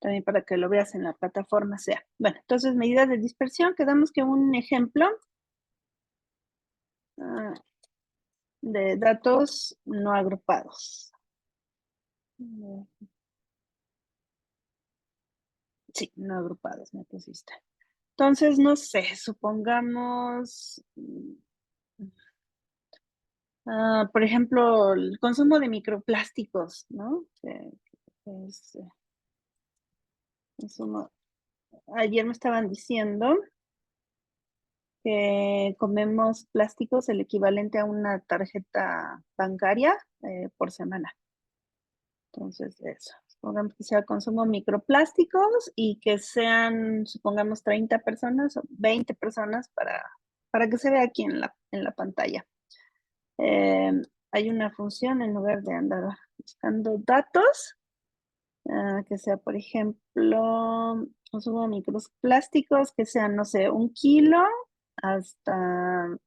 también para que lo veas en la plataforma sea. Bueno, entonces medidas de dispersión, quedamos que un ejemplo de datos no agrupados. Sí, no agrupados me pusiste. Entonces, no sé, supongamos, por ejemplo, el consumo de microplásticos, ¿no? Que consumo. Ayer me estaban diciendo que comemos plásticos el equivalente a una tarjeta bancaria por semana. Entonces, eso. Supongamos que sea consumo microplásticos y que sean, supongamos, 30 personas o 20 personas para que se vea aquí en la pantalla. Hay una función en lugar de andar buscando datos, que sea, por ejemplo, consumo de microplásticos, que sean, no sé, 1 kilo hasta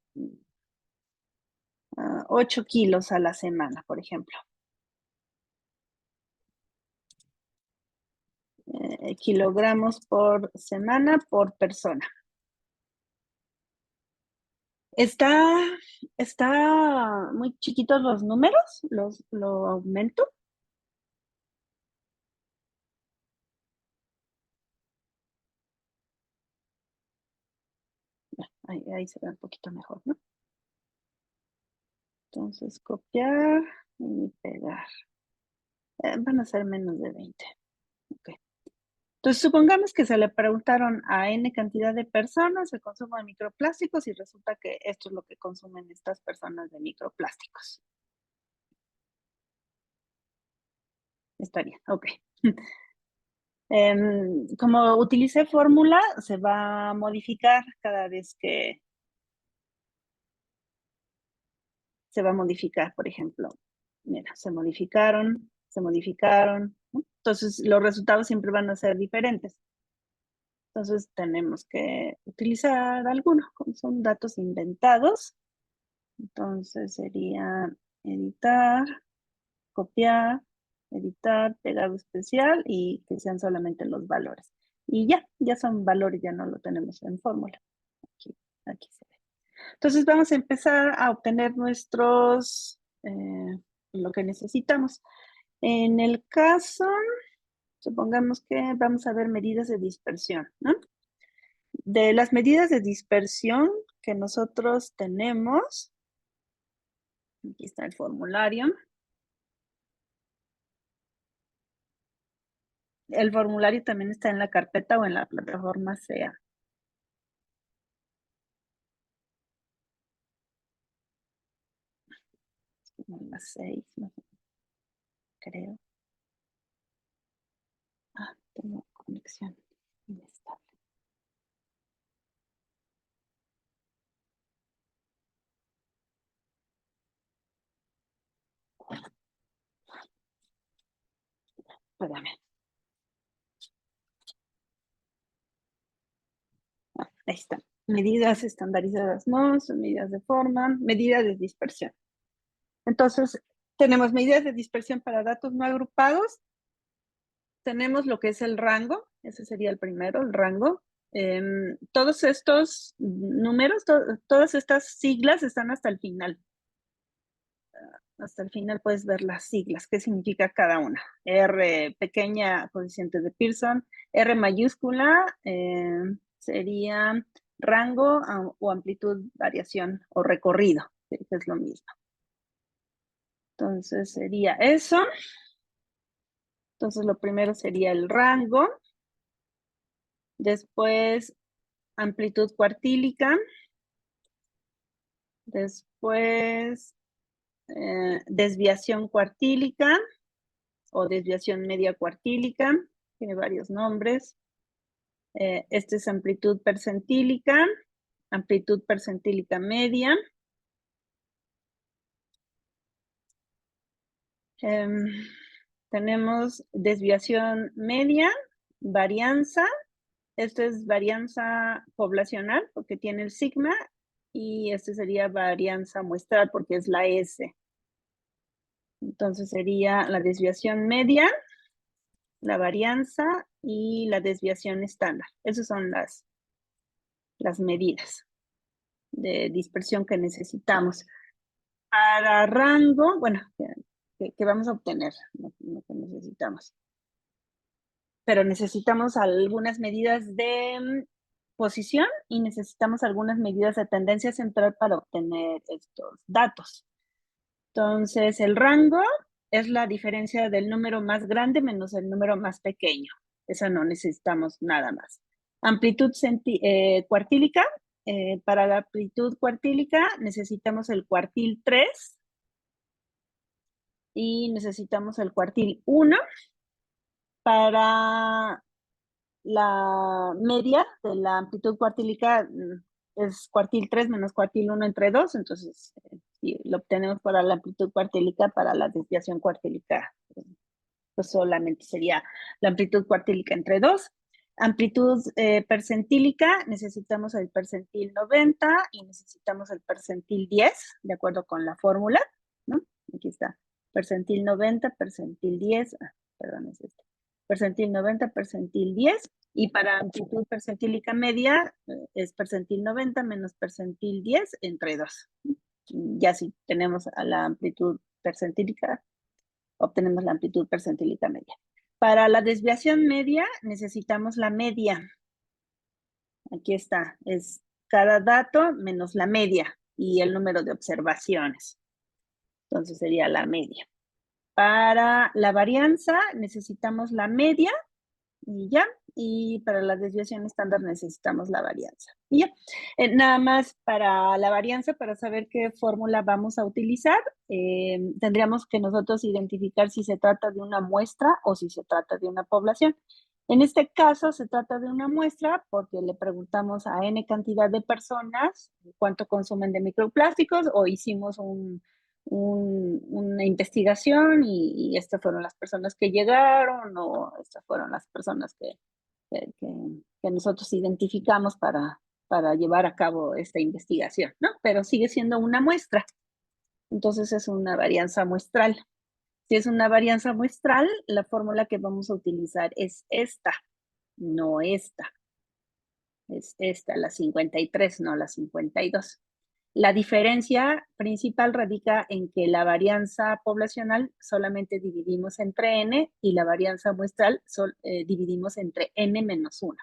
8 kilos a la semana, por ejemplo. Kilogramos por semana por persona. Está muy chiquitos los números, lo aumento. Ahí se ve un poquito mejor, ¿no? Entonces, copiar y pegar. Van a ser menos de 20. Okay. Entonces, supongamos que se le preguntaron a N cantidad de personas el consumo de microplásticos y resulta que esto es lo que consumen estas personas de microplásticos. Está bien, ok. Como utilicé fórmula, se va a modificar cada vez que se va a modificar, por ejemplo. Mira, se modificaron, ¿no? Entonces los resultados siempre van a ser diferentes. Entonces tenemos que utilizar algunos, como son datos inventados. Entonces sería editar, copiar, editar, pegado especial y que sean solamente los valores. Y ya son valores, ya no lo tenemos en fórmula. Aquí se ve. Entonces vamos a empezar a obtener lo que necesitamos. En el caso, supongamos que vamos a ver medidas de dispersión, ¿no? De las medidas de dispersión que nosotros tenemos, aquí está el formulario. El formulario también está en la carpeta o en la plataforma SEA. Las 6, no creo. Tengo conexión inestable. Espérame. Ahí está. Medidas estandarizadas no, son medidas de forma, medidas de dispersión. Entonces, tenemos medidas de dispersión para datos no agrupados. Tenemos lo que es el rango, ese sería el primero, el rango. Todos estos números, todas estas siglas están hasta el final. Hasta el final puedes ver las siglas, qué significa cada una. R pequeña, coeficiente de Pearson. R mayúscula sería rango o amplitud, variación o recorrido, que es lo mismo. Entonces sería eso. Entonces lo primero sería el rango. Después amplitud cuartílica. Después desviación cuartílica o desviación media cuartílica. Tiene varios nombres. Este es amplitud percentílica media. Tenemos desviación media, varianza. Esto es varianza poblacional porque tiene el sigma y este sería varianza muestral porque es la S. Entonces sería la desviación media la varianza y la desviación estándar. Esas son las medidas de dispersión que necesitamos. Para rango, bueno, que vamos a obtener, lo que necesitamos. Pero necesitamos algunas medidas de posición y necesitamos algunas medidas de tendencia central para obtener estos datos. Entonces, el rango es la diferencia del número más grande menos el número más pequeño. Eso no necesitamos nada más. Amplitud cuartílica. Para la amplitud cuartílica necesitamos el cuartil 3 y necesitamos el cuartil 1. Para la media de la amplitud cuartílica es cuartil 3 menos cuartil 1 entre 2, entonces si lo obtenemos para la amplitud cuartílica, para la desviación cuartílica, pues solamente sería la amplitud cuartílica entre 2. Amplitud percentílica, necesitamos el percentil 90 y necesitamos el percentil 10, de acuerdo con la fórmula, ¿no? Aquí está, percentil 90, percentil 10, perdón, es este. Percentil 90, percentil 10, y para amplitud percentílica media es percentil 90 menos percentil 10 entre 2. Ya si tenemos a la amplitud percentílica, obtenemos la amplitud percentílica media. Para la desviación media necesitamos la media. Aquí está, es cada dato menos la media y el número de observaciones. Entonces sería la media. Para la varianza necesitamos la media y ya. Y para la desviación estándar necesitamos la varianza. Y ya. Nada más para la varianza, para saber qué fórmula vamos a utilizar, tendríamos que nosotros identificar si se trata de una muestra o si se trata de una población. En este caso se trata de una muestra porque le preguntamos a N cantidad de personas cuánto consumen de microplásticos o hicimos una investigación y estas fueron las personas que llegaron o estas fueron las personas que nosotros identificamos para llevar a cabo esta investigación, ¿no? Pero sigue siendo una muestra. Entonces es una varianza muestral. Si es una varianza muestral, la fórmula que vamos a utilizar es esta, no esta. Es esta, la 53, no la 52. La diferencia principal radica en que la varianza poblacional solamente dividimos entre n y la varianza muestral dividimos entre n menos 1.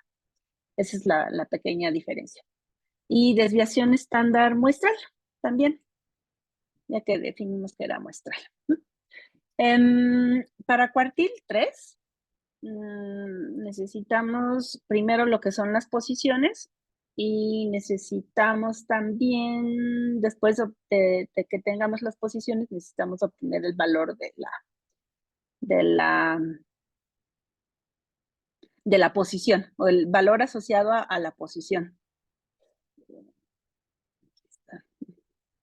Esa es la pequeña diferencia. Y desviación estándar muestral también, ya que definimos que era muestral. Para cuartil 3, necesitamos primero lo que son las posiciones y necesitamos también, después de que tengamos las posiciones, necesitamos obtener el valor de la posición o el valor asociado a la posición.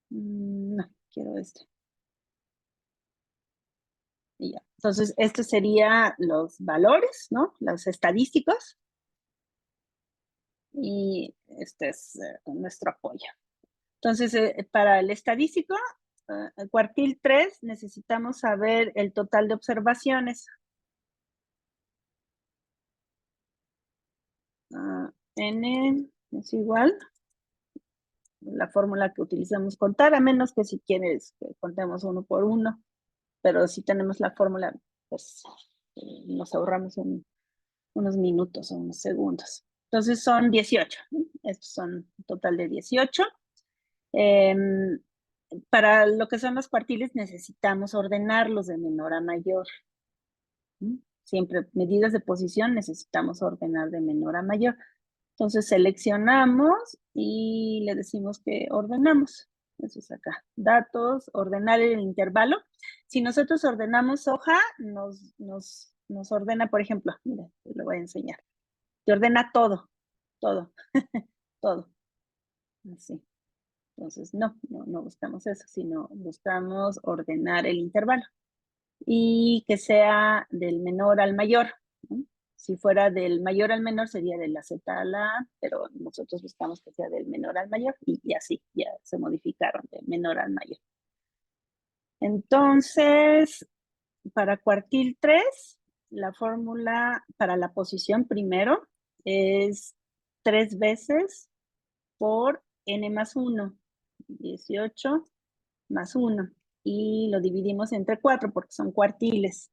No, quiero este. Y ya. Entonces, estos serían los valores, ¿no? Los estadísticos. Y este es nuestro apoyo. Entonces, para el estadístico, el cuartil 3, necesitamos saber el total de observaciones. N es igual la fórmula que utilizamos contar, a menos que si quieres que contemos uno por uno, pero si tenemos la fórmula, pues nos ahorramos unos minutos o unos segundos. Entonces son 18, ¿no? Estos son un total de 18. Para lo que son los cuartiles necesitamos ordenarlos de menor a mayor. Siempre medidas de posición necesitamos ordenar de menor a mayor. Entonces seleccionamos y le decimos que ordenamos. Eso es acá. Datos, ordenar el intervalo. Si nosotros ordenamos hoja, nos ordena, por ejemplo, mira, te lo voy a enseñar. Te ordena todo, todo, todo. Así. Entonces, no buscamos eso, sino buscamos ordenar el intervalo y que sea del menor al mayor, ¿no? Si fuera del mayor al menor sería de la Z a la A, pero nosotros buscamos que sea del menor al mayor y así, ya se modificaron de menor al mayor. Entonces, para cuartil 3, la fórmula para la posición primero es 3 veces por n más 1, 18 más 1, y lo dividimos entre 4 porque son cuartiles,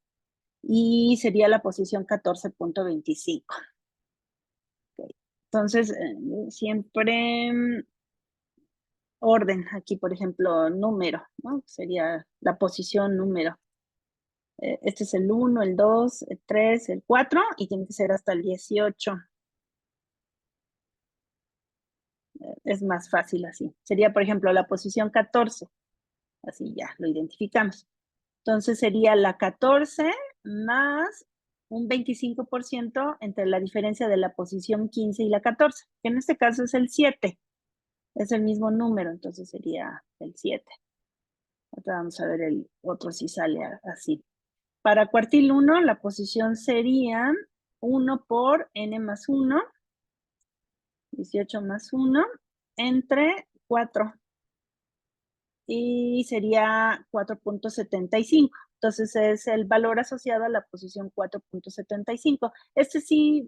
y sería la posición 14.25. Okay. Entonces, siempre orden, aquí por ejemplo, número, ¿no? Sería la posición número. Este es el 1, el 2, el 3, el 4, y tiene que ser hasta el 18. Es más fácil así. Sería, por ejemplo, la posición 14. Así ya, lo identificamos. Entonces sería la 14 más un 25% entre la diferencia de la posición 15 y la 14, que en este caso es el 7. Es el mismo número, entonces sería el 7. Ahora vamos a ver el otro si sale así. Para cuartil 1, la posición sería 1 por n más 1, 18 más 1, entre 4. Y sería 4.75. Entonces es el valor asociado a la posición 4.75. Este sí,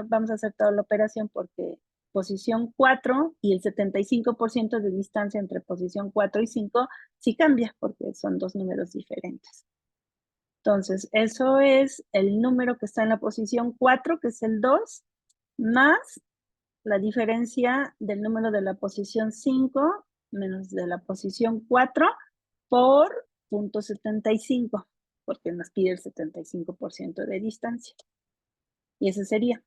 vamos a hacer toda la operación porque posición 4 y el 75% de distancia entre posición 4 y 5 sí cambia porque son dos números diferentes. Entonces, eso es el número que está en la posición 4, que es el 2, más la diferencia del número de la posición 5 menos de la posición 4 por 0.75, porque nos pide el 75% de distancia. Y ese sería.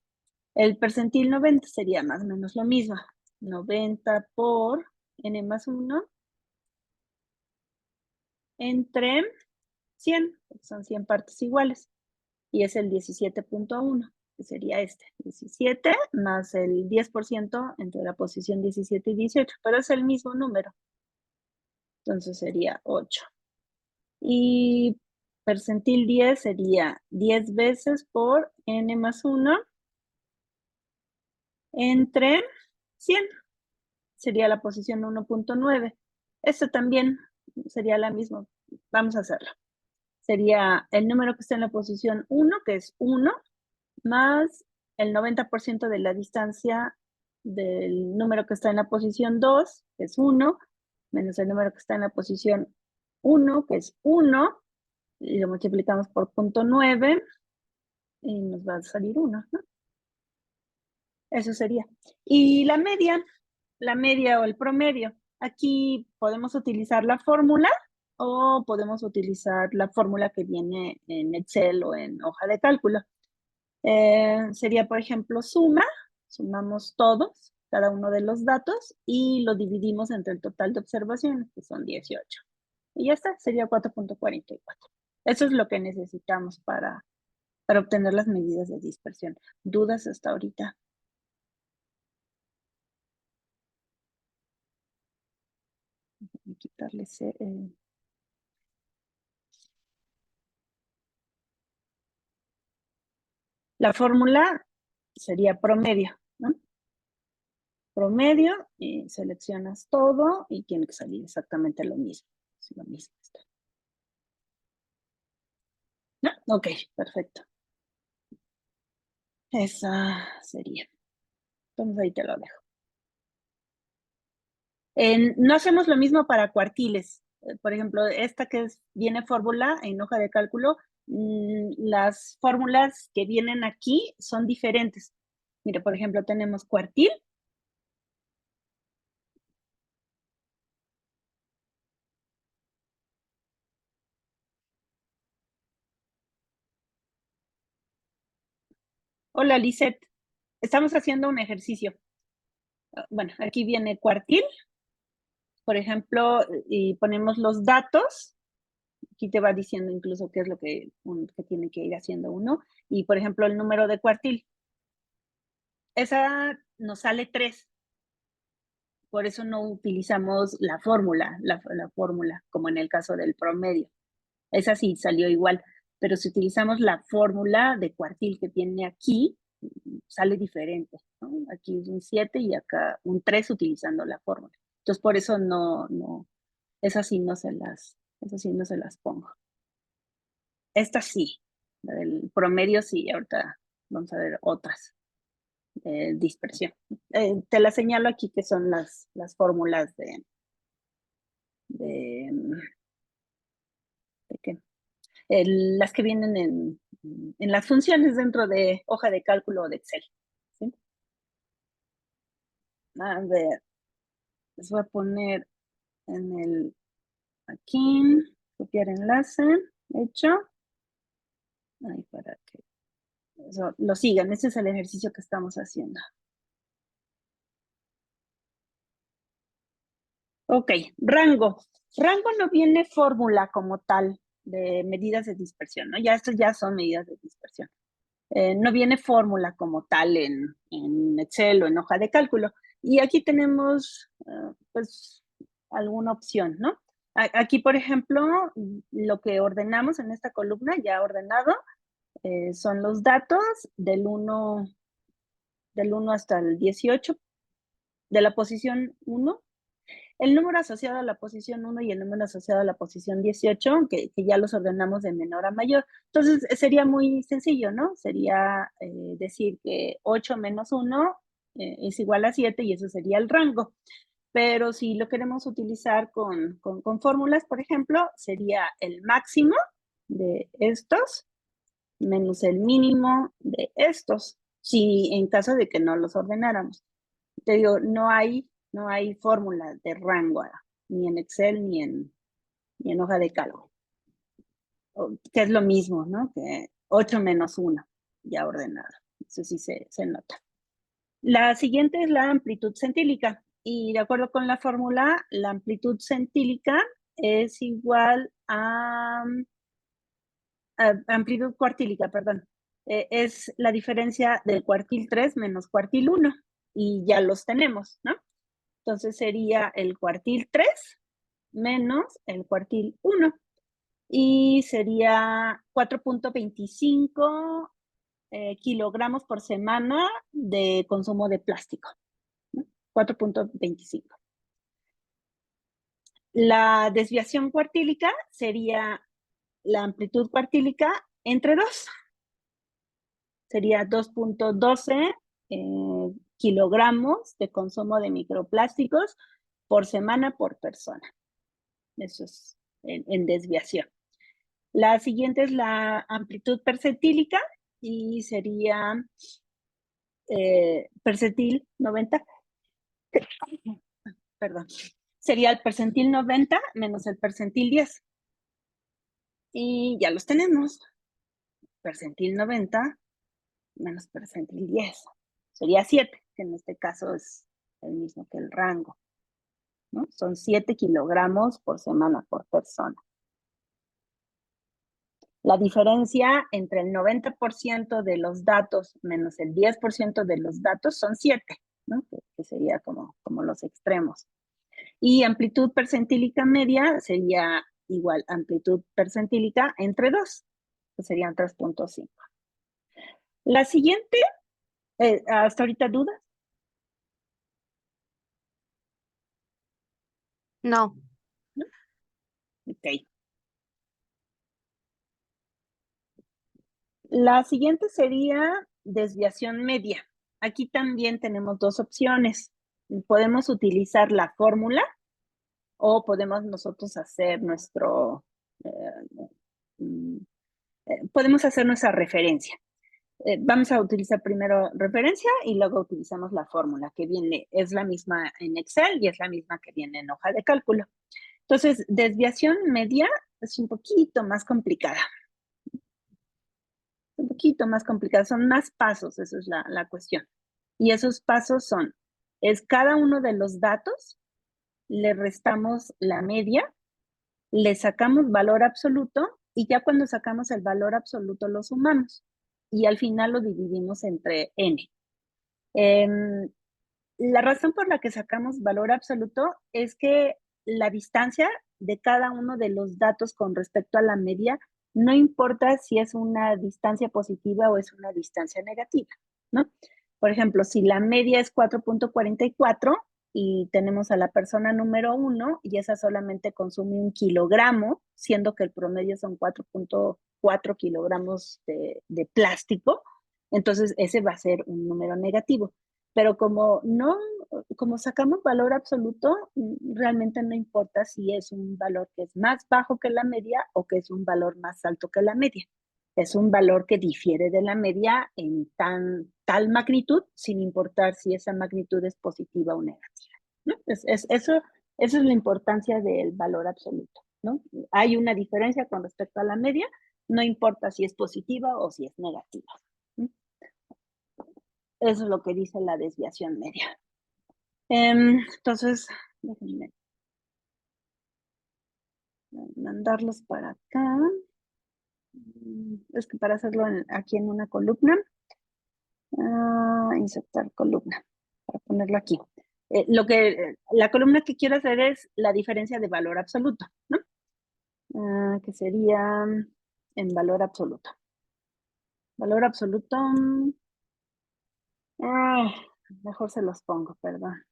El percentil 90 sería más o menos lo mismo. 90 por n más 1 entre 100, son 100 partes iguales. Y es el 17.1, que sería este. 17 más el 10% entre la posición 17 y 18, pero es el mismo número. Entonces sería 8. Y percentil 10 sería 10 veces por n más 1 entre 100. Sería la posición 1.9. Esto también sería la misma. Vamos a hacerlo. Sería el número que está en la posición 1, que es 1, más el 90% de la distancia del número que está en la posición 2, que es 1, menos el número que está en la posición 1, que es 1, y lo multiplicamos por 0.9 y nos va a salir 1, ¿no? Eso sería. Y la media o el promedio. Aquí podemos utilizar la fórmula o podemos utilizar la fórmula que viene en Excel o en hoja de cálculo. Sería, por ejemplo, sumamos todos, cada uno de los datos, y lo dividimos entre el total de observaciones, que son 18. Y ya está, sería 4.44. Eso es lo que necesitamos para obtener las medidas de dispersión. ¿Dudas hasta ahorita? Voy a quitarles la fórmula sería promedio, ¿no? Promedio, y seleccionas todo y tiene que salir exactamente lo mismo. Es lo mismo. ¿No? Ok, perfecto. Esa sería. Entonces ahí te lo dejo. No hacemos lo mismo para cuartiles. Por ejemplo, esta que viene fórmula en hoja de cálculo, las fórmulas que vienen aquí son diferentes. Mire, por ejemplo, tenemos cuartil. Hola, Lisette. Estamos haciendo un ejercicio. Bueno, aquí viene cuartil, por ejemplo, y ponemos los datos. Aquí te va diciendo incluso qué es lo que tiene que ir haciendo uno. Y, por ejemplo, el número de cuartil. Esa nos sale 3. Por eso no utilizamos la fórmula, la fórmula, como en el caso del promedio. Esa sí salió igual. Pero si utilizamos la fórmula de cuartil que tiene aquí, sale diferente, ¿no? Aquí es un 7 y acá un 3 utilizando la fórmula. Entonces, por eso esas sí no se las pongo. Esta sí. El promedio sí, ahorita vamos a ver otras. Dispersión. Te la señalo aquí que son las fórmulas de, ¿de qué? Las que vienen en las funciones dentro de hoja de cálculo o de Excel. ¿Sí? A ver, les voy a poner aquí, copiar enlace, hecho. Ahí para que eso, lo sigan, ese es el ejercicio que estamos haciendo. Ok, rango. Rango no viene fórmula como tal de medidas de dispersión, ¿no? Ya estos ya son medidas de dispersión. No viene fórmula como tal en Excel o en hoja de cálculo. Y aquí tenemos, pues, alguna opción, ¿no? Aquí, por ejemplo, lo que ordenamos en esta columna, ya ordenado, son los datos del 1 hasta el 18, de la posición 1. El número asociado a la posición 1 y el número asociado a la posición 18, que ya los ordenamos de menor a mayor. Entonces, sería muy sencillo, ¿no? Sería decir que 8 menos 1 es igual a 7 y eso sería el rango. Pero si lo queremos utilizar con fórmulas, por ejemplo, sería el máximo de estos menos el mínimo de estos, si en caso de que no los ordenáramos. Te digo, no hay fórmula de rango, ni en Excel ni en hoja de cálculo, que es lo mismo, ¿no? Que 8 menos 1, ya ordenado. Eso sí se nota. La siguiente es la amplitud centílica. Y de acuerdo con la fórmula, la amplitud centílica es igual a amplitud cuartílica, perdón. Es la diferencia del cuartil 3 menos cuartil 1. Y ya los tenemos, ¿no? Entonces sería el cuartil 3 menos el cuartil 1. Y sería 4.25 kilogramos por semana de consumo de plástico. ¿No? 4.25. La desviación cuartílica sería la amplitud cuartílica entre 2. Sería 2.12 kilogramos de consumo de microplásticos por semana por persona. Eso es en desviación. La siguiente es la amplitud percentílica y sería percentil 90. Perdón. Sería el percentil 90 menos el percentil 10. Y ya los tenemos. Percentil 90 menos percentil 10. Sería 7, que en este caso es el mismo que el rango, ¿no? Son 7 kilogramos por semana por persona. La diferencia entre el 90% de los datos menos el 10% de los datos son 7, ¿no? Que sería como los extremos. Y amplitud percentílica media sería igual amplitud percentílica entre 2, que serían 3.5. La siguiente, hasta ahorita dudas. No. ¿No? Ok. La siguiente sería desviación media. Aquí también tenemos dos opciones. Podemos utilizar la fórmula o podemos nosotros hacer podemos hacer nuestra referencia. Vamos a utilizar primero referencia y luego utilizamos la fórmula que viene, es la misma en Excel y es la misma que viene en hoja de cálculo. Entonces, desviación media es un poquito más complicada. Un poquito más complicada, son más pasos, esa es la cuestión. Y esos pasos son, es cada uno de los datos, le restamos la media, le sacamos valor absoluto y ya cuando sacamos el valor absoluto lo sumamos y al final lo dividimos entre n. La razón por la que sacamos valor absoluto es que la distancia de cada uno de los datos con respecto a la media no importa si es una distancia positiva o es una distancia negativa, ¿no? Por ejemplo, si la media es 4.44, y tenemos a la persona número 1 y esa solamente consume 1 kilogramo, siendo que el promedio son 4.4 kilogramos de plástico, entonces ese va a ser un número negativo. Pero como sacamos valor absoluto, realmente no importa si es un valor que es más bajo que la media o que es un valor más alto que la media. Es un valor que difiere de la media en tal magnitud, sin importar si esa magnitud es positiva o negativa, ¿no? Eso es la importancia del valor absoluto, ¿no? Hay una diferencia con respecto a la media, no importa si es positiva o si es negativa, ¿no? Eso es lo que dice la desviación media. Entonces, déjenme mandarlos para acá. Es que para hacerlo aquí en una columna, insertar columna, para ponerlo aquí. La columna que quiero hacer es la diferencia de valor absoluto, ¿no? Que sería en valor absoluto. Valor absoluto, mejor se los pongo, perdón.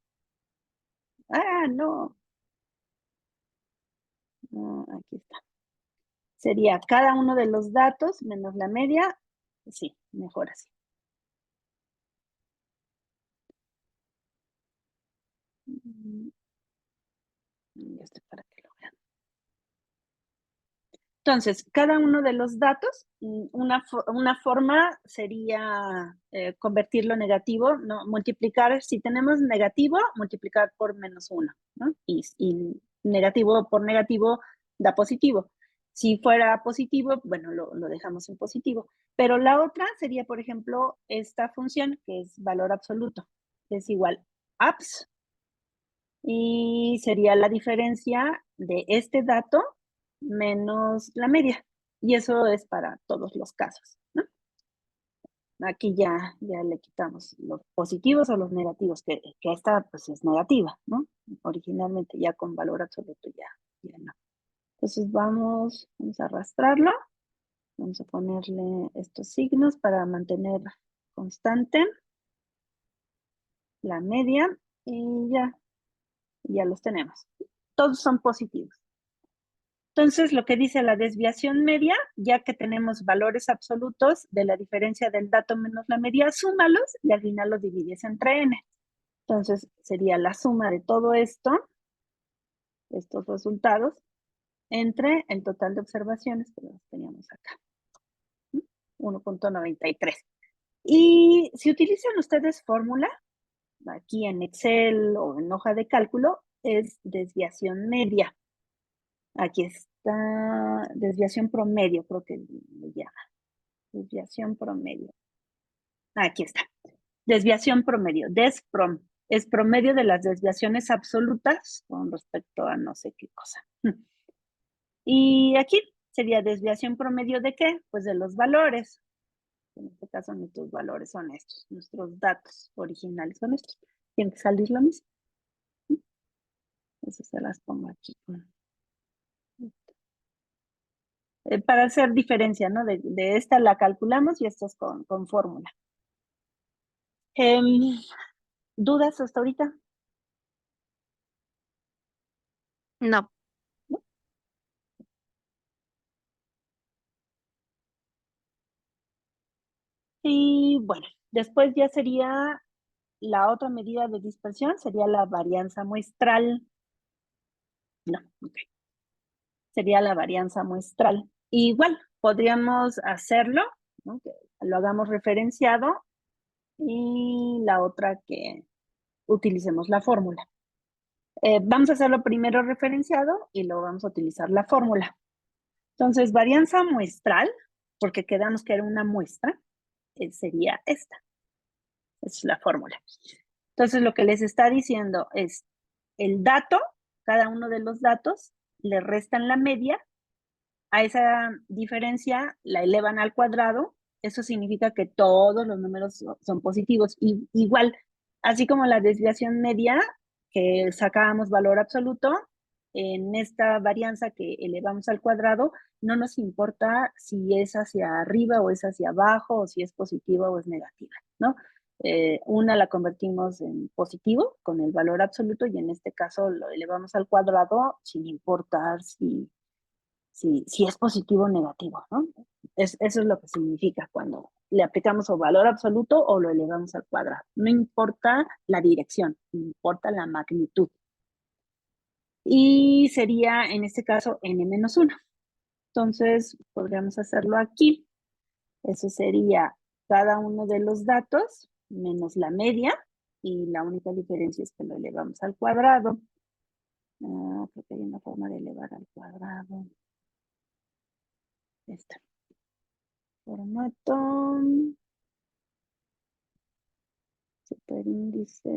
No. Aquí está. Sería cada uno de los datos menos la media. Sí, mejor así. Para que lo vean. Entonces, cada uno de los datos, una forma sería convertirlo negativo, ¿no? Multiplicar, si tenemos negativo, multiplicar por -1, ¿no? Y negativo por negativo da positivo. Si fuera positivo, bueno, lo dejamos en positivo. Pero la otra sería, por ejemplo, esta función, que es valor absoluto, es igual apps, y sería la diferencia de este dato menos la media. Y eso es para todos los casos, ¿no? Aquí ya le quitamos los positivos o los negativos, que esta pues es negativa, ¿no? Originalmente ya con valor absoluto ya no. Entonces vamos a arrastrarlo. Vamos a ponerle estos signos para mantener constante la media y ya los tenemos. Todos son positivos. Entonces, lo que dice la desviación media, ya que tenemos valores absolutos de la diferencia del dato menos la media, súmalos y al final los divides entre n. Entonces, sería la suma de todo esto, estos resultados, entre el total de observaciones que los teníamos acá. 1.93. Y si utilizan ustedes fórmula, aquí en Excel o en hoja de cálculo, es desviación media. Aquí está desviación promedio, creo que le llama. Desviación promedio. Aquí está. Desviación promedio, DESPROM. Es promedio de las desviaciones absolutas con respecto a no sé qué cosa. Y aquí sería desviación promedio de qué? Pues de los valores. En este caso nuestros valores son estos, nuestros datos originales son estos. Tiene que salir lo mismo. Eso se las pongo aquí. Para hacer diferencia, ¿no? De esta la calculamos y esta es con fórmula. ¿Dudas hasta ahorita? No. Y bueno, después ya sería la otra medida de dispersión, sería la varianza muestral. No, ok. Sería la varianza muestral. Igual, podríamos hacerlo, ¿no? Que lo hagamos referenciado y la otra que utilicemos la fórmula. Vamos a hacerlo primero referenciado y luego vamos a utilizar la fórmula. Entonces, varianza muestral, porque quedamos que era una muestra, sería esta. Esa es la fórmula. Entonces, lo que les está diciendo es el dato, cada uno de los datos, le restan la media, a esa diferencia la elevan al cuadrado, eso significa que todos los números son positivos. Y igual, así como la desviación media, que sacábamos valor absoluto, en esta varianza que elevamos al cuadrado, no nos importa si es hacia arriba o es hacia abajo, o si es positiva o es negativa, ¿no? Una la convertimos en positivo con el valor absoluto y en este caso lo elevamos al cuadrado sin importar si es positivo o negativo, ¿no? Eso es lo que significa cuando le aplicamos o valor absoluto o lo elevamos al cuadrado. No importa la dirección, importa la magnitud. Y sería en este caso n-1. Entonces podríamos hacerlo aquí. Eso sería cada uno de los datos menos la media y la única diferencia es que lo elevamos al cuadrado. Creo que hay una forma de elevar al cuadrado. Esta. Formato. Superíndice.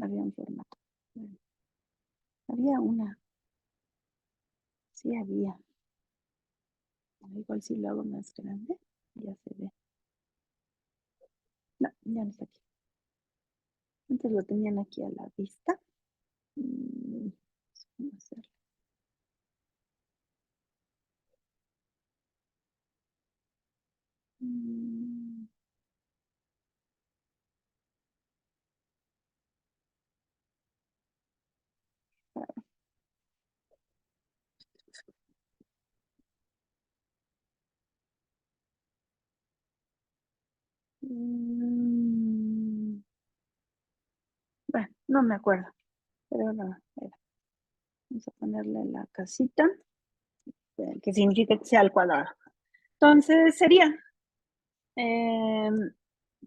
Había un formato. Había una. Sí había. Igual si lo hago más grande, ya se ve. No, ya no está aquí. Antes lo tenían aquí a la vista. ¿Cómo hacerlo? Bueno, no me acuerdo, pero no, vamos a ponerle la casita, que significa que sea al cuadrado. Entonces sería,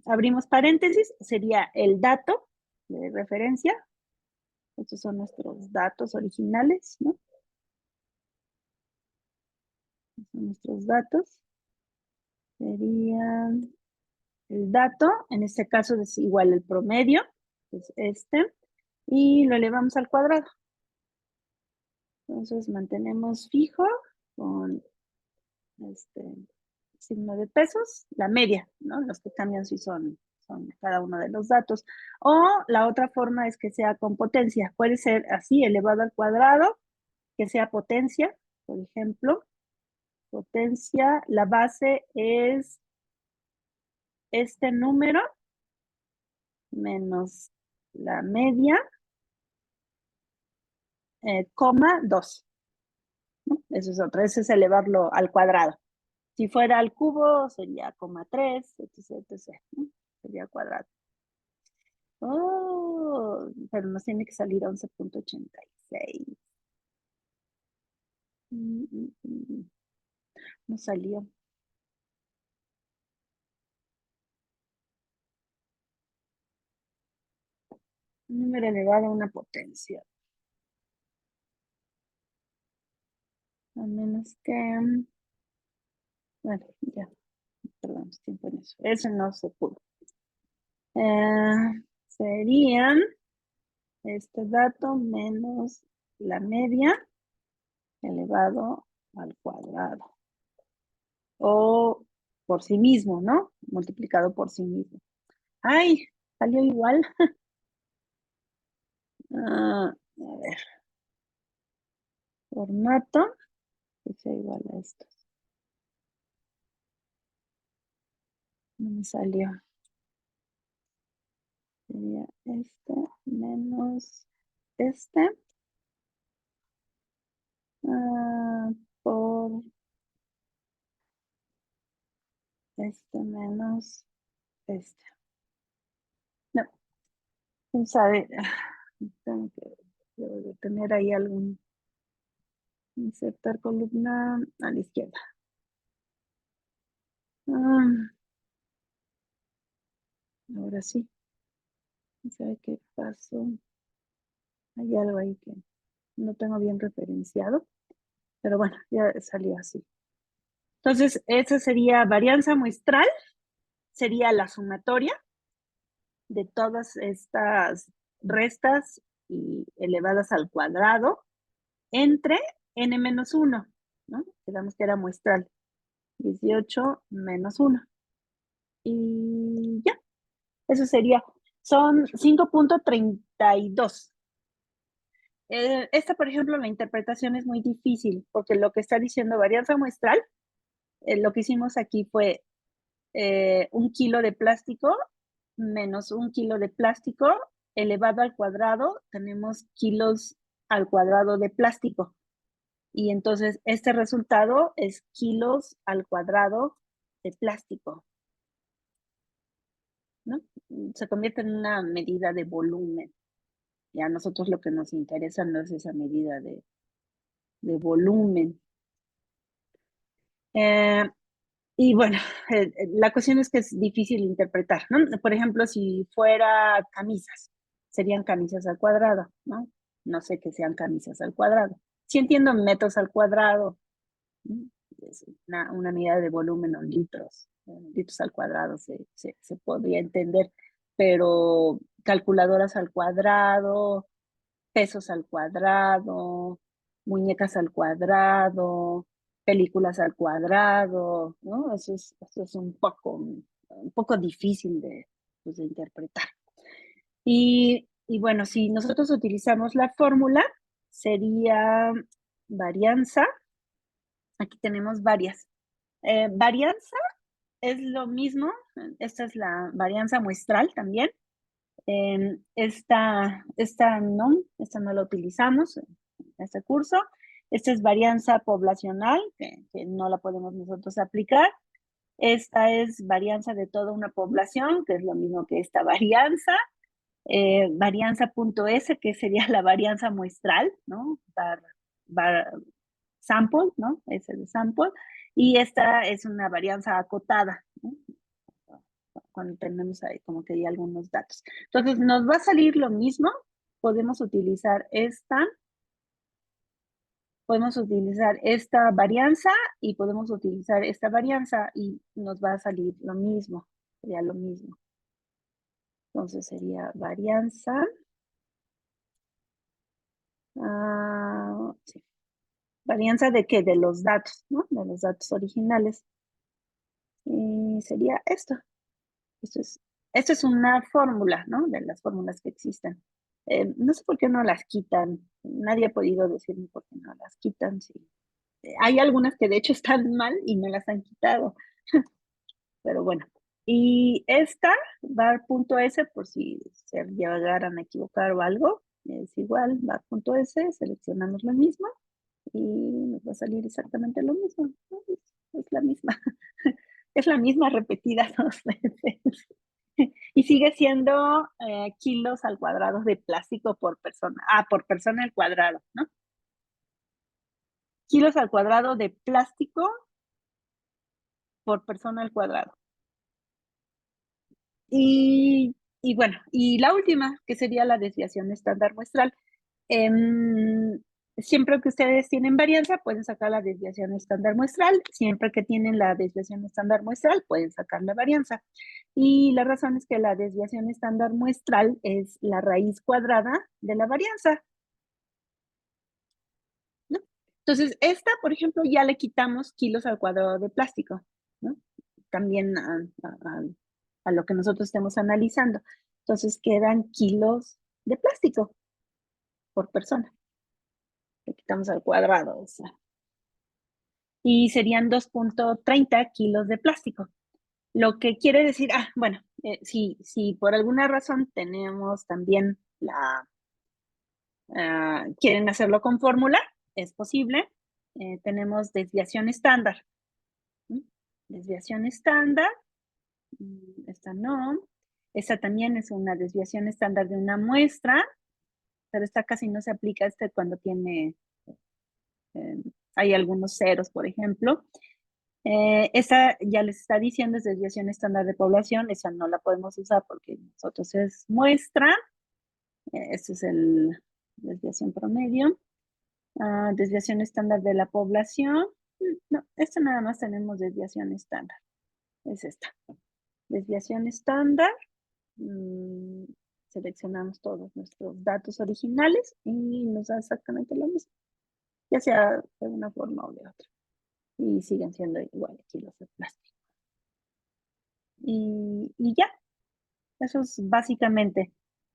abrimos paréntesis, sería el dato de referencia. Estos son nuestros datos originales, ¿no? Estos son nuestros datos. Serían el dato, en este caso es igual el promedio, es este, y lo elevamos al cuadrado. Entonces mantenemos fijo con este signo de pesos, la media, ¿no? Los que cambian sí son cada uno de los datos. O la otra forma es que sea con potencia. Puede ser así, elevado al cuadrado, que sea potencia, por ejemplo. Potencia, la base es este número menos la media, coma 2. ¿No? Eso es otra, eso es elevarlo al cuadrado. Si fuera al cubo, sería coma 3, etc, etc, ¿no? Sería cuadrado. Oh, pero nos tiene que salir 11.86. No salió. Un número elevado a una potencia. A menos que... Bueno, ya. Perdón, tiempo en eso. Eso no se pudo. Serían este dato menos la media elevado al cuadrado. O por sí mismo, ¿no? Multiplicado por sí mismo. ¡Ay! Salió igual. A ver. Formato. Que sea igual a esto. No me salió. Sería este menos este. Por este menos este. No, quién sabe. Tengo que debo de tener ahí algún insertar columna a la izquierda. Ahora sí. ¿Quién sabe qué pasó? Hay algo ahí que no tengo bien referenciado. Pero bueno, ya salió así. Entonces, esa sería varianza muestral, sería la sumatoria de todas estas restas y elevadas al cuadrado entre n-1, ¿no? Quedamos que era muestral. 18 menos 1. Y ya, eso sería. Son 5.32. esta, por ejemplo, la interpretación es muy difícil porque lo que está diciendo varianza muestral, lo que hicimos aquí fue 1 kilo de plástico menos 1 kilo de plástico elevado al cuadrado, tenemos kilos al cuadrado de plástico. Y entonces este resultado es kilos al cuadrado de plástico, ¿no? Se convierte en una medida de volumen. Y a nosotros lo que nos interesa no es esa medida de volumen. Y bueno, la cuestión es que es difícil interpretar, ¿no? Por ejemplo, si fuera camisas, serían camisas al cuadrado, ¿no? No sé qué sean camisas al cuadrado. Sí entiendo metros al cuadrado, ¿no? Es una medida de volumen o litros, litros al cuadrado se podría entender, pero calculadoras al cuadrado, pesos al cuadrado, muñecas al cuadrado, películas al cuadrado, ¿no? Eso es un poco difícil pues, de interpretar. Y bueno, si nosotros utilizamos la fórmula, sería varianza. Aquí tenemos varias. Varianza es lo mismo, esta es la varianza muestral también. Esta no la utilizamos en este curso. Esta es varianza poblacional, que no la podemos nosotros aplicar. Esta es varianza de toda una población, que es lo mismo que esta varianza. Varianza.s, que sería la varianza muestral, ¿no? Sample, ¿no? S de sample. Y esta es una varianza acotada, ¿no? Cuando tenemos ahí como que hay algunos datos. Entonces, nos va a salir lo mismo. Podemos utilizar esta varianza y podemos utilizar esta varianza y nos va a salir lo mismo. Sería lo mismo. Entonces, sería varianza. Sí. ¿Varianza de qué? De los datos, ¿no? De los datos originales. Y sería esto. Esto es una fórmula, ¿no? De las fórmulas que existen. No sé por qué no las quitan. Nadie ha podido decirme por qué no las quitan. Sí. Hay algunas que de hecho están mal y no las han quitado. Pero bueno. Y esta, var.s, por si se llegaran a equivocar o algo, es igual, var.s, seleccionamos lo mismo y nos va a salir exactamente lo mismo. Es la misma. Es la misma repetida 2 veces. Y sigue siendo kilos al cuadrado de plástico por persona. Por persona al cuadrado, ¿no? Kilos al cuadrado de plástico por persona al cuadrado. Y bueno, y la última, que sería la desviación estándar muestral. Siempre que ustedes tienen varianza, pueden sacar la desviación estándar muestral. Siempre que tienen la desviación estándar muestral, pueden sacar la varianza. Y la razón es que la desviación estándar muestral es la raíz cuadrada de la varianza, ¿no? Entonces, esta, por ejemplo, ya le quitamos kilos al cuadrado de plástico, ¿no? También a lo que nosotros estemos analizando. Entonces, quedan kilos de plástico por persona. Le quitamos al cuadrado, o sea. Y serían 2.30 kilos de plástico. Lo que quiere decir, bueno, si por alguna razón tenemos también quieren hacerlo con fórmula, es posible. Tenemos desviación estándar. ¿Sí? Desviación estándar, esta no. Esta también es una desviación estándar de una muestra, pero esta casi no se aplica cuando tiene, eh, hay algunos ceros, por ejemplo. Esa ya les está diciendo es desviación estándar de población, esa no la podemos usar porque nosotros es muestra. Este es el desviación promedio. Desviación estándar de la población. No, esta nada más tenemos desviación estándar. Es esta. Desviación estándar. Seleccionamos todos nuestros datos originales y nos da exactamente lo mismo, ya sea de una forma o de otra. Y siguen siendo igual kilos de plástico. Y ya, eso es básicamente.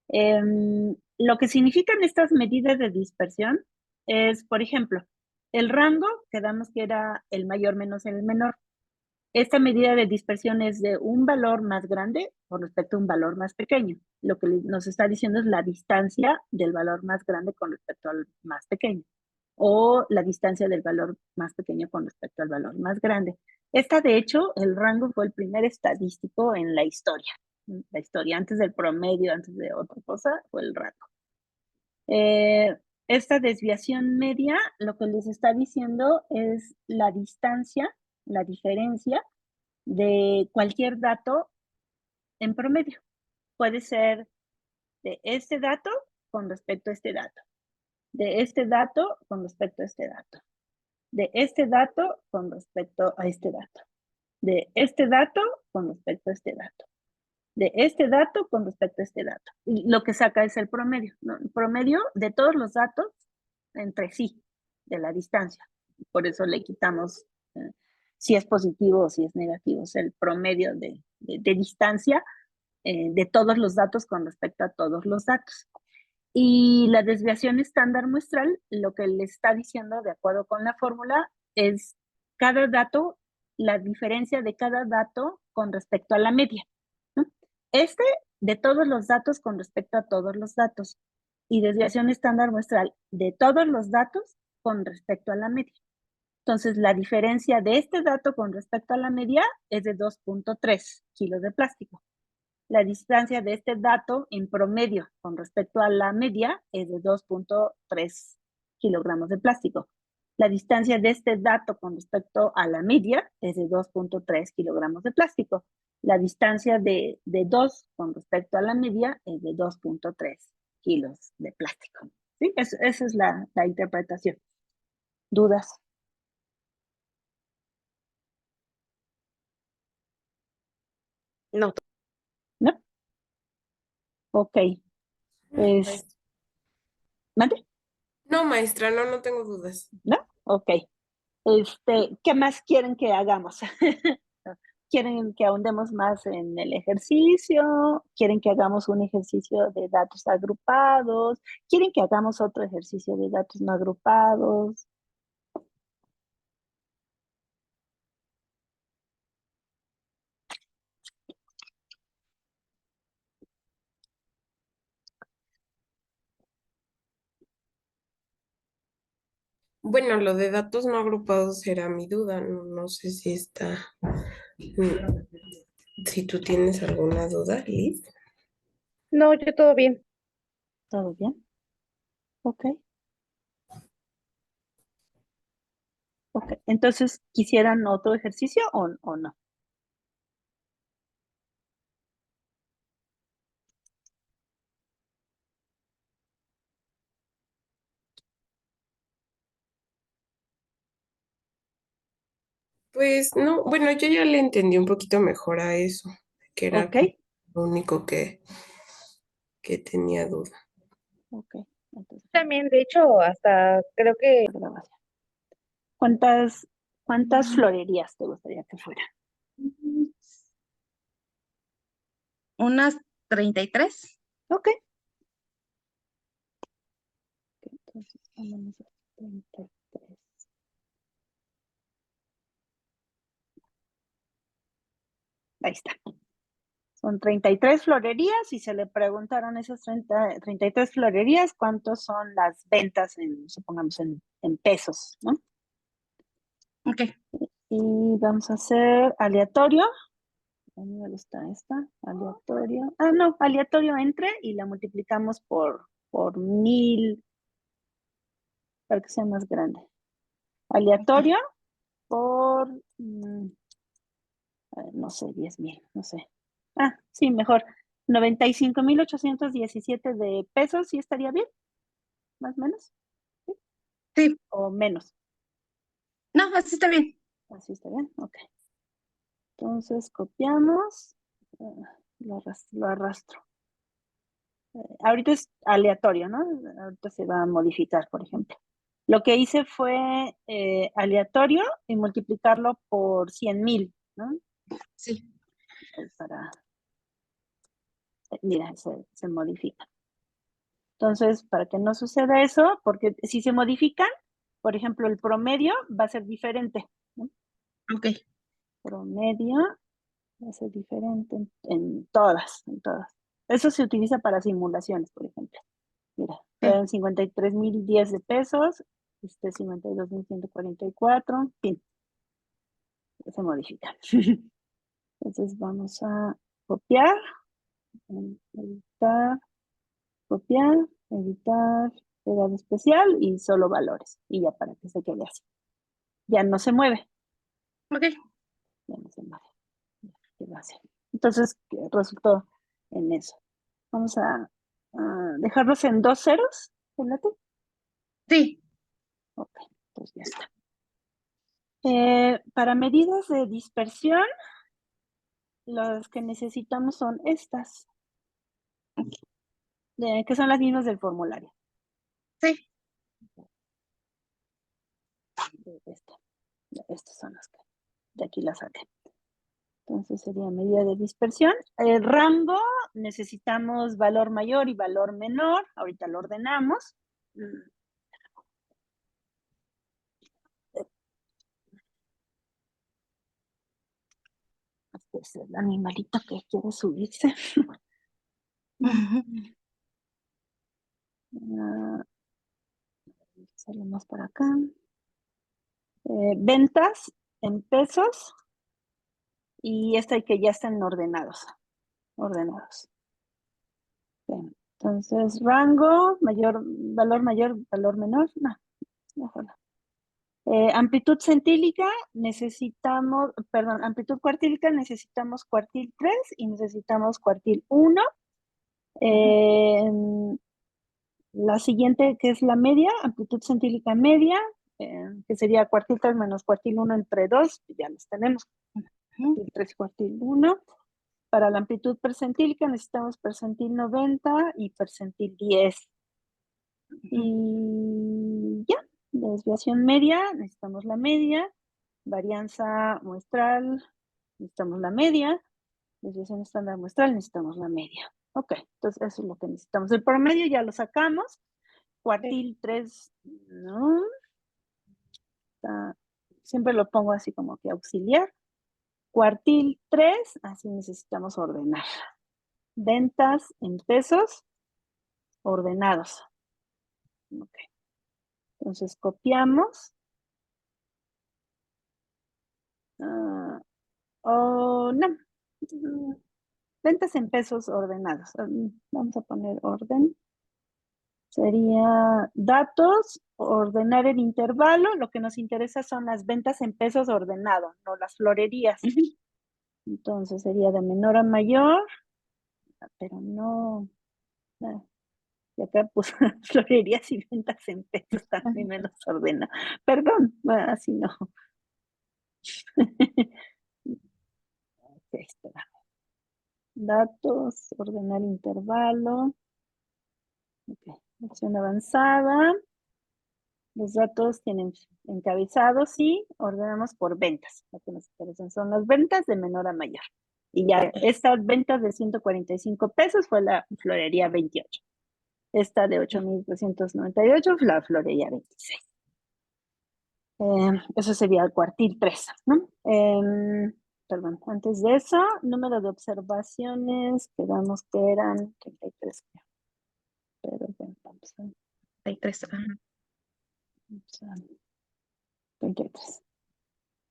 Lo que significan estas medidas de dispersión es, por ejemplo, el rango, quedamos que era el mayor menos el menor. Esta medida de dispersión es de un valor más grande con respecto a un valor más pequeño. Lo que nos está diciendo es la distancia del valor más grande con respecto al más pequeño, o la distancia del valor más pequeño con respecto al valor más grande. Esta, de hecho, el rango fue el primer estadístico en la historia. La historia, antes del promedio, antes de otra cosa, fue el rango. Esta desviación media, lo que les está diciendo es la distancia, la diferencia de cualquier dato en promedio. Puede ser de este dato con respecto a este dato, de este dato con respecto a este dato, de este dato con respecto a este dato, de este dato con respecto a este dato, de este dato con respecto a este dato. Y lo que saca es el promedio, ¿no? El promedio de todos los datos entre sí, de la distancia. Por eso le quitamos si es positivo o si es negativo, es el promedio de distancia de todos los datos con respecto a todos los datos. Y la desviación estándar muestral, lo que le está diciendo de acuerdo con la fórmula, es cada dato, la diferencia de cada dato con respecto a la media, ¿no? Este de todos los datos con respecto a todos los datos. Y desviación estándar muestral de todos los datos con respecto a la media. Entonces, la diferencia de este dato con respecto a la media es de 2.3 kilos de plástico. La distancia de este dato en promedio con respecto a la media es de 2.3 kilogramos de plástico. La distancia de este dato con respecto a la media es de 2.3 kilogramos de plástico. La distancia de 2 con respecto a la media es de 2.3 kilos de plástico. ¿Sí? Esa es la interpretación. ¿Dudas? No, ¿No? Ok. Es, Maestra. ¿mande? No, maestra, no, no tengo dudas. ¿No? Ok. ¿Qué más quieren que hagamos? ¿Quieren que ahondemos más en el ejercicio? ¿Quieren que hagamos un ejercicio de datos agrupados? ¿Quieren que hagamos otro ejercicio de datos no agrupados? Bueno, lo de datos no agrupados era mi duda. No, no sé si está. Si tú tienes alguna duda, Liz. no, yo todo bien. ¿Todo bien? Ok. Ok. Entonces, ¿quisieran otro ejercicio o no? Pues no, bueno, yo ya le entendí un poquito mejor a eso, que era Ok. como lo único que tenía duda. Ok. Entonces, También, de hecho, hasta creo que grabación. ¿Cuántas florerías te gustaría que fueran? unas 33. Ok. Entonces, vámonos a 33. Ahí está. Son 33 florerías y se le preguntaron esas 33 florerías, ¿cuántos son las ventas supongamos, en pesos, ¿no? Ok. Y vamos a hacer aleatorio. A mí me gusta esta, aleatorio. Ah, no, aleatorio entre y la multiplicamos por 1000 para que sea más grande. Aleatorio por, no sé, 10,000, no sé. Ah, sí, mejor. 95,817 de pesos, ¿sí estaría bien? Más o menos. ¿Sí? Sí, O menos. no, así está bien. Así está bien. Ok. Entonces copiamos. Lo arrastro. Ahorita es aleatorio, ¿no? Ahorita se va a modificar, por ejemplo. Lo que hice fue aleatorio y multiplicarlo por 100,000, ¿no? Sí. Mira, se modifica. Entonces, para que no suceda eso, porque si se modifican, por ejemplo, el promedio va a ser diferente, ¿no? Ok. Promedio va a ser diferente en todas, en todas. Eso se utiliza para simulaciones, por ejemplo. Mira, Sí. 53,010 de pesos, 52,144, en fin, se modifica. Entonces vamos a copiar, editar, copiar, editar, pegar especial y solo valores. Y ya para que se quede así. Ya no se mueve, Ok. ya no se mueve. Ya quedó así. Entonces, ¿qué resultó en eso? Vamos a dejarlos en 2 ceros, ¿te late? Sí. Ok, entonces ya está. Para medidas de dispersión, las que necesitamos son estas, que son las mismas del formulario. Sí. Estas son las que de aquí las saqué. Entonces sería medida de dispersión. El rango, necesitamos valor mayor y valor menor. Ahorita lo ordenamos. Este es el animalito que quiere subirse. Salimos para acá. Ventas en pesos. Y esta que ya están ordenados. Bien. Entonces, rango, valor mayor, valor menor. No, mejor no. Amplitud centílica, amplitud cuartílica, necesitamos cuartil 3 y necesitamos cuartil 1. La siguiente, que es la media, amplitud centílica media, que sería cuartil 3 menos cuartil 1 entre 2, ya los tenemos, cuartil 3 y cuartil 1. Para la amplitud percentílica necesitamos percentil 90 y percentil 10. Y ya, desviación media, necesitamos la media. Varianza muestral, necesitamos la media. Desviación estándar muestral, necesitamos la media. Ok, entonces eso es lo que necesitamos. El promedio ya lo sacamos. Cuartil 3, no. Siempre lo pongo así como que auxiliar. Cuartil 3, así necesitamos ordenar. Ventas en pesos ordenados. Ok. Entonces copiamos. No. Ventas en pesos ordenados. Vamos a poner orden. Sería datos, ordenar el intervalo. Lo que nos interesa son las ventas en pesos ordenados, no las florerías. Entonces sería de menor a mayor, pero no. Y acá puse florerías y ventas en pesos, también me los ordena. Perdón, así no. Ok, espera. Datos, ordenar intervalo. Ok, opción avanzada. Los datos tienen encabezados y ordenamos por ventas. Lo que nos interesan son las ventas de menor a mayor. Y ya, estas ventas de 145 pesos fue la florería 28. Esta de 8,298, la florería 26. Eso sería el cuartil 3, ¿no? Perdón, antes de eso, número de observaciones, quedamos que eran 33. Pero bueno, vamos a 33. 33.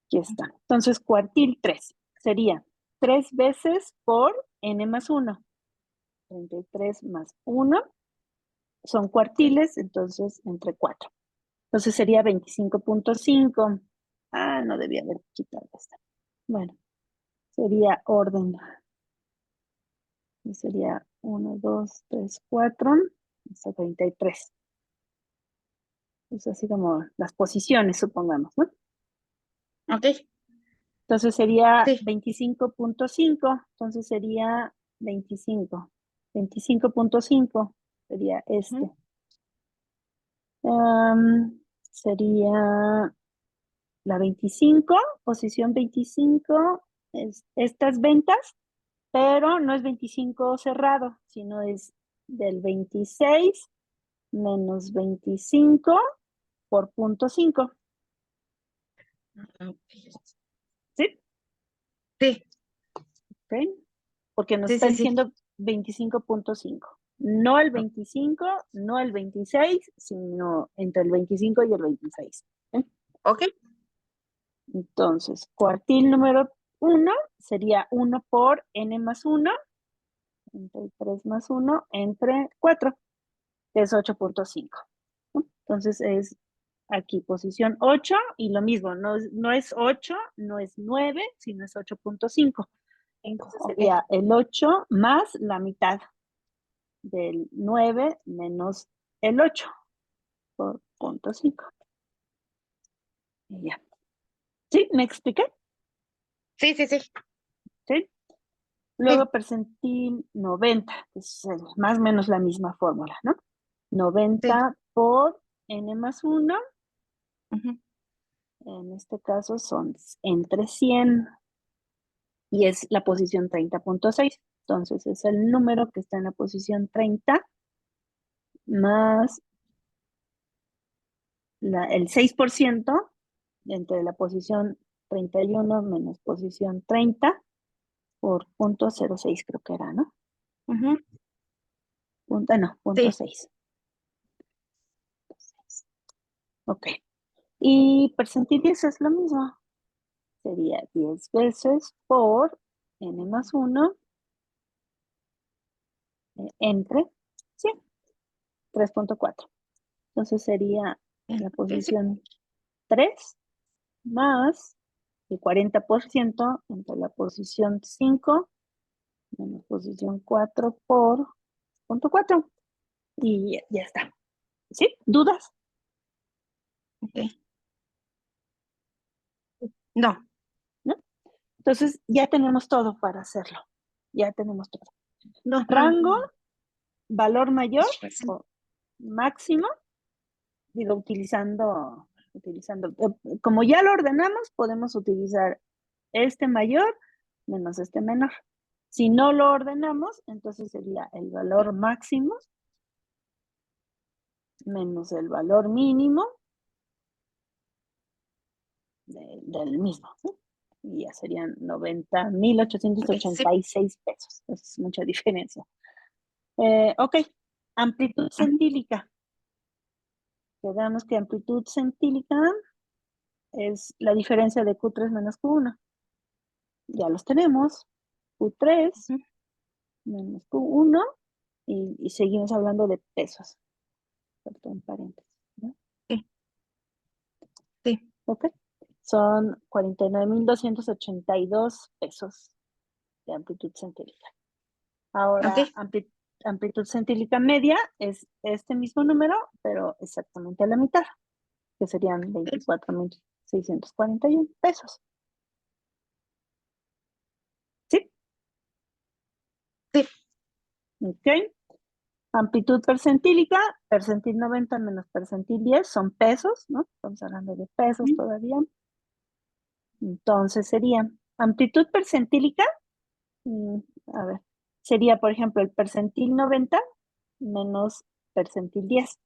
Aquí está. Entonces, cuartil 3 sería 3 veces por n más 1. 33 más 1 son cuartiles, entonces entre 4. Entonces sería 25.5. No debía haber quitado esta. Bueno, sería orden. Sería 1, 2, 3, 4, hasta 33. Es así como las posiciones, supongamos, ¿no? Ok. Entonces sería Sí. 25.5. Entonces sería 25. 25.5 sería este. Sería la 25, posición 25, estas ventas, pero no es 25 cerrado, sino es del 26 menos 25 por 0.5. ¿Sí? Sí, ¿Ok? Porque nos sí, está sí, sí. diciendo 25.5. No el 25, no el 26, sino entre el 25 y el 26. ¿Ok? Ok, Entonces, cuartil número 1 sería 1 por n más 1, entre 3 más 1, entre 4, que es 8.5. Entonces es aquí posición 8 y lo mismo, no es 8, no es 9, sino es 8.5. Entonces sería el 8 más la mitad del 9 menos el 8 por 0.5. Y ya. ¿Sí? ¿Me expliqué? sí, sí, sí. ¿Sí? Luego percentil 90, que es más o menos la misma fórmula, ¿no? 90 por n más 1, Ujú. en este caso son entre 100 y es la posición 30.6. Entonces es el número que está en la posición 30 más el 6% entre la posición 31 menos posición 30 por 0.06 creo que era, ¿no? Ujú. No, Sí, 0.6. Ok. Y percentil 10 es lo mismo. Sería 10 veces por n más 1 entre 100, 3.4. Entonces sería la sí, sí. posición 3 más el 40% entre la posición 5 menos posición 4 por 0.4. Y ya está. ¿Sí? ¿Dudas? Ok. No, ¿No? Entonces ya tenemos todo para hacerlo. Ya tenemos todo. no. Rango, valor mayor Pues sí. o máximo, digo, como ya lo ordenamos, podemos utilizar este mayor menos este menor. Si no lo ordenamos, entonces sería el valor máximo menos el valor mínimo del mismo. ¿Sí? Y ya serían 90.886 pesos. Es mucha diferencia. Ok, amplitud centílica. Quedamos que amplitud centílica es la diferencia de Q3 menos Q1. Ya los tenemos. Q3 Ujú. menos Q1 y seguimos hablando de pesos. Perdón, paréntesis. ¿No? Sí, sí. Ok. Son 49.282 pesos de amplitud centílica. Ok, Ahora, amplitud centílica media es este mismo número, pero exactamente a la mitad, que serían 24.641 pesos. ¿Sí? sí. Ok. Amplitud percentílica, percentil 90 menos percentil 10 son pesos, ¿no? Estamos hablando de pesos Ujú. todavía. Entonces sería amplitud percentílica, mm, a ver, sería por ejemplo el percentil 90 menos percentil 10.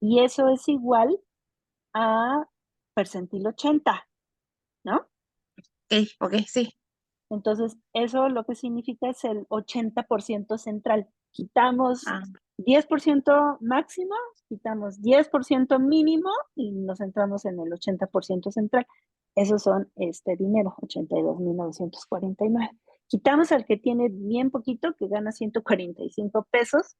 Y eso es igual a percentil 80, ¿no? Ok, ok, sí. Entonces, eso lo que significa es el 80% central. Quitamos Ah, 10% máximo, quitamos 10% mínimo y nos centramos en el 80% central. Esos son este dinero, 82.949. Quitamos al que tiene bien poquito, que gana 145 pesos,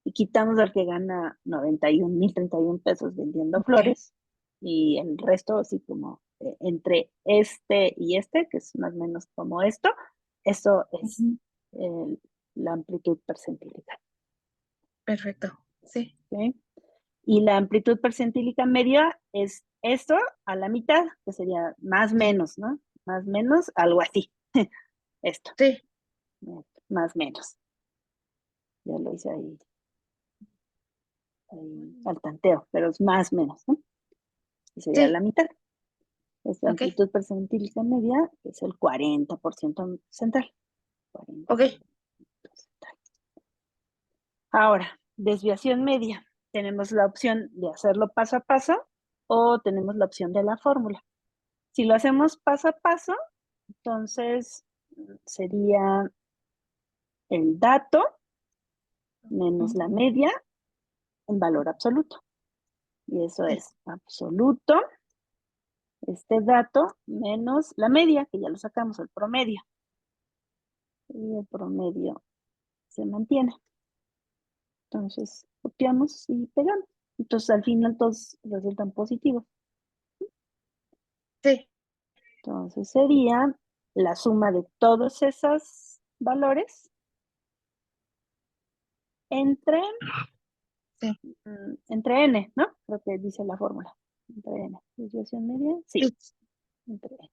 y quitamos al que gana 91.031 pesos vendiendo ok. flores, y el resto así como entre este y este, que es más o menos como esto, eso es Ujú. eh, la amplitud percentílica. Perfecto. Sí, ¿Sí? Y la amplitud percentílica media es esto a la mitad, que sería más menos, ¿no? Más menos, algo así. Esto, sí. más menos. Ya lo hice ahí al tanteo, pero es más menos, ¿no? Y sería Sí. la mitad. Esta Ok, amplitud percentílica media es el 40% central. 40% ok. central. Ahora, desviación media. tenemos la opción de hacerlo paso a paso o tenemos la opción de la fórmula. Si lo hacemos paso a paso, entonces sería el dato menos la media en valor absoluto. Y eso es absoluto, este dato menos la media, que ya lo sacamos, el promedio. Y el promedio se mantiene. Entonces, copiamos y pegamos. Entonces, al final todos resultan positivos. Sí, Entonces, sería la suma de todos esos valores entre, sí, entre n, ¿no? Creo que dice la fórmula. Entre n. ¿Desviación media? Sí, sí. entre n.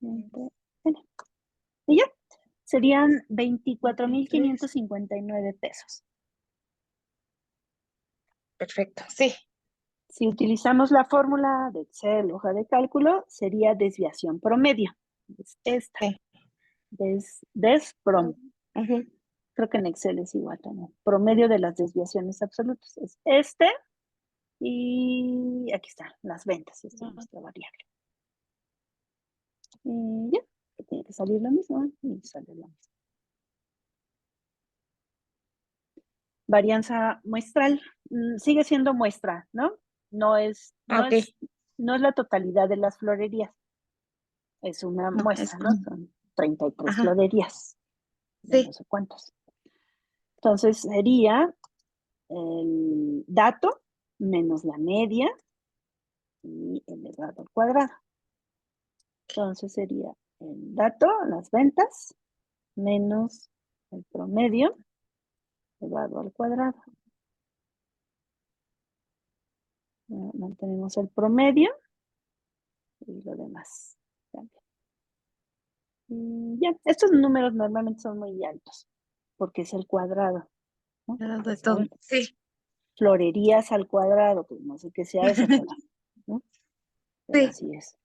Entre n. Y ya, serían 24,559 pesos. Perfecto, sí. Si utilizamos la fórmula de Excel, hoja de cálculo, sería desviación promedio. Es esta. Sí. Desprom. Ujú. Creo que en Excel es igual también. Promedio de las desviaciones absolutas. Es este. Y aquí están las ventas. Esta es nuestra variable. Y ya, tiene que salir lo mismo. Y sale lo mismo. Varianza muestral. Sigue siendo muestra, ¿no? No es Ok, la totalidad de las florerías. Es una no, es muestra, ¿no? como, Son 33 ajá, florerías. De no sí, sé cuántos. Entonces sería el dato menos la media y elevado al cuadrado. Entonces sería el dato, las ventas, menos el promedio elevado al cuadrado. Mantenemos el promedio y lo demás cambia. Y ya, estos números normalmente son muy altos porque es el cuadrado, ¿no? de todo, Son sí, florerías al cuadrado, pues no sé qué sea eso, pero, ¿no? Pero sí, así es.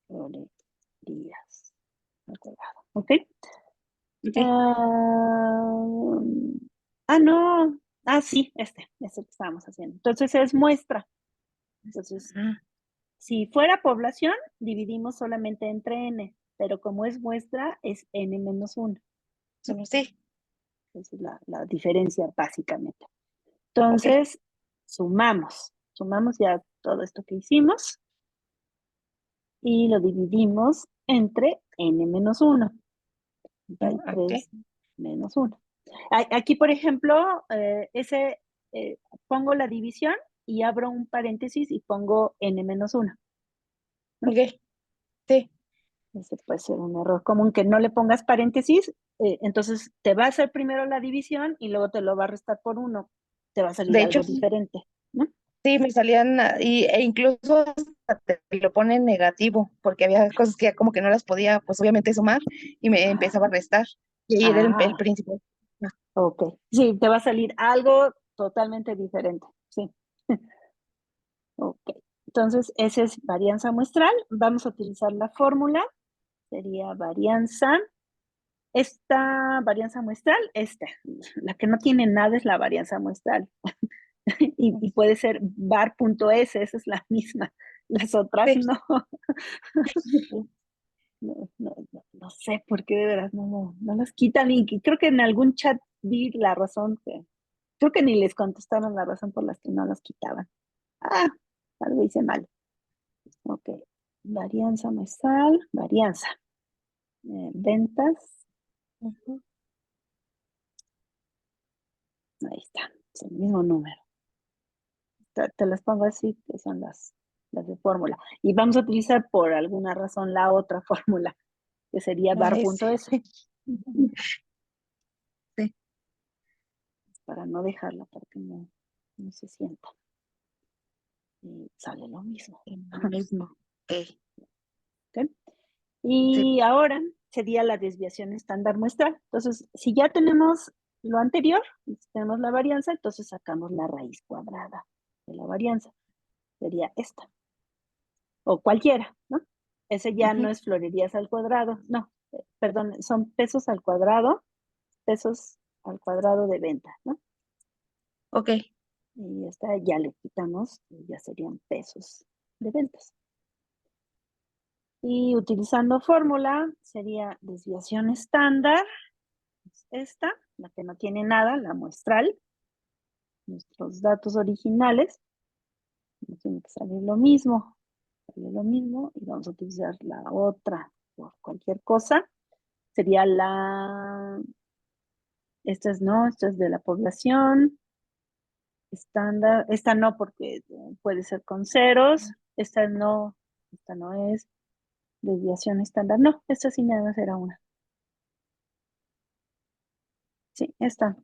Florerías al cuadrado. ¿Ok? ok. No. Sí, este que estábamos haciendo. Entonces es muestra. Entonces, Ah, si fuera población, dividimos solamente entre n, pero como es muestra, es n menos 1. solo sí, Esa es la diferencia básicamente. ok. Entonces, sumamos ya todo esto que hicimos y lo dividimos entre n menos 1. Ok, 33 menos 1. Aquí, por ejemplo, pongo la división y abro un paréntesis y pongo n menos 1. ok, sí, Ese puede ser un error común, que no le pongas paréntesis, entonces te va a hacer primero la división y luego te lo va a restar por 1. Te va a salir de hecho, algo diferente, ¿no? sí, me salían, e incluso hasta te lo ponen negativo, porque había cosas que ya como que no las podía, pues obviamente sumar, y me empezaba a restar, y ahí era el Ah, principal. Ah, ok. Sí, te va a salir algo totalmente diferente, sí. Ok. Entonces, esa es varianza muestral. Vamos a utilizar la fórmula. Sería varianza. Esta varianza muestral, la que no tiene nada es la varianza muestral. Y puede ser var.s, esa es la misma. Las otras sí, no. No sé por qué de veras no las quitan. Y creo que en algún chat vi la razón creo que ni les contestaron la razón por las que no las quitaban. Ah, algo hice mal. Ok. Varianza muestral, varianza. Ventas, ujú, ahí está, es el mismo número. Te las pongo así, que son las de fórmula. Y vamos a utilizar por alguna razón la otra fórmula, que sería la S. bar.s, Sí, para no dejarla, para que no se sienta. Y sale lo mismo. lo mismo. Ok, ¿Ok? sí, Y ahora sería la desviación estándar muestral. Entonces, si ya tenemos lo anterior, tenemos la varianza, entonces sacamos la raíz cuadrada de la varianza. Sería esta. O cualquiera, ¿no? Ese ya no ujú, es florerías al cuadrado, no, perdón, son pesos al cuadrado pesos al cuadrado de venta, ¿no? Ok. Y esta ya le quitamos, y ya serían pesos de ventas. Y utilizando fórmula sería desviación estándar, esta, la que no tiene nada, la muestral, nuestros datos originales, nos tiene que salir lo mismo, y vamos a utilizar la otra por cualquier cosa. Sería esta es de la población estándar, esta no porque puede ser con ceros, esta no es desviación estándar, no, esta sí nada más era una. Sí, esta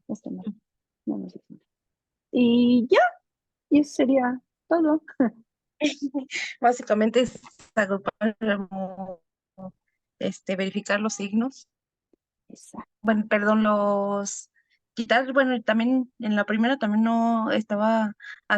no nos dice nada. Y ya, y eso sería todo. Básicamente es agrupar, verificar los signos. Exacto. Bueno, perdón, quitar, bueno, y también en la primera también no estaba